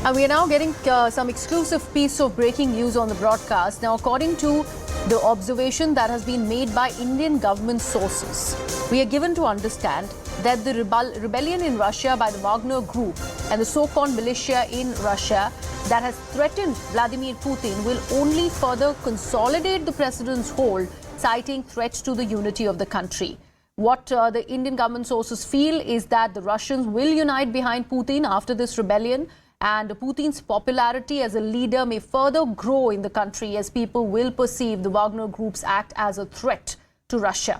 And we are now getting some exclusive piece of breaking news on the broadcast. Now, according to the observation that has been made by Indian government sources, we are given to understand that the rebellion in Russia by the Wagner Group and the so-called militia in Russia that has threatened Vladimir Putin will only further consolidate the president's hold, citing threats to the unity of the country. What the Indian government sources feel is that the Russians will unite behind Putin after this rebellion, and Putin's popularity as a leader may further grow in the country as people will perceive the Wagner Group's act as a threat to Russia.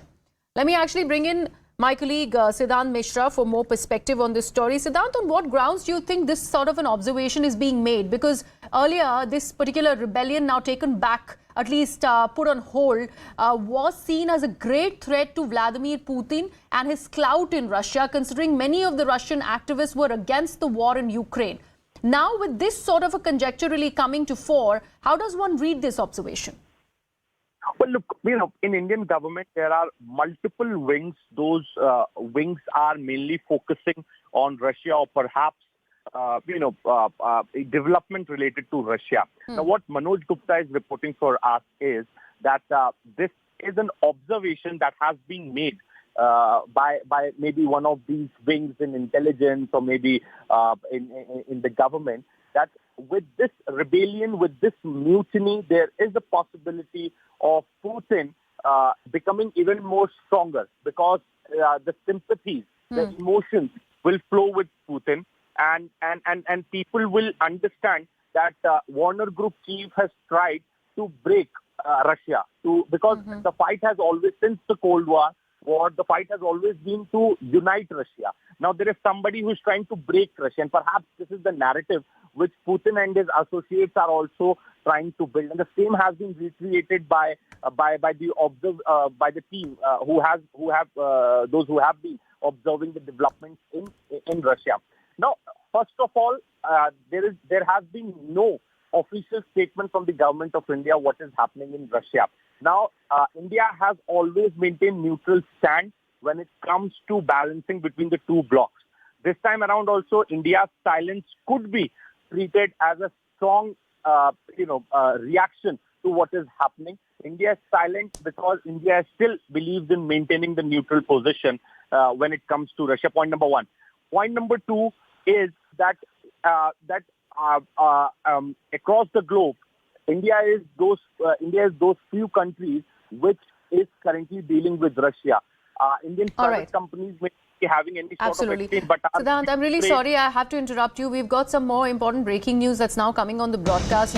Let me actually bring in my colleague Siddhant Mishra for more perspective on this story. Siddhant, on what grounds do you think this sort of an observation is being made? Because earlier, this particular rebellion, now taken back, at least put on hold, was seen as a great threat to Vladimir Putin and his clout in Russia, considering many of the Russian activists were against the war in Ukraine. Now, with this sort of a conjecture really coming to fore, how does one read this observation? Well, look, in Indian government, there are multiple wings. Those wings are mainly focusing on Russia or perhaps, development related to Russia. Now, what Manoj Gupta is reporting for us is that this is an observation that has been made by maybe one of these wings in intelligence or maybe in the government, that with this rebellion, with this mutiny, there is a possibility of Putin becoming even more stronger, because the sympathies, the emotions will flow with Putin, and people will understand that Wagner Group chief has tried to break Russia, because the fight has always, since the Cold War, the fight has always been to unite Russia. Now there is somebody who is trying to break Russia, and perhaps this is the narrative which Putin and his associates are also trying to build. And the same has been recreated by the team those who have been observing the developments in Russia. Now, first of all, there has been no official statement from the government of India what is happening in Russia. Now, India has always maintained neutral stand when it comes to balancing between the two blocs. This time around also, India's silence could be treated as a strong, reaction to what is happening. India is silent because India still believes in maintaining the neutral position when it comes to Russia. Point number one. Point number two is that across the globe, India is those few countries which is currently dealing with Russia. Indian private companies may be having any sort of exchange, but Siddhant, I'm really sorry, I have to interrupt you. We've got some more important breaking news that's now coming on the broadcast.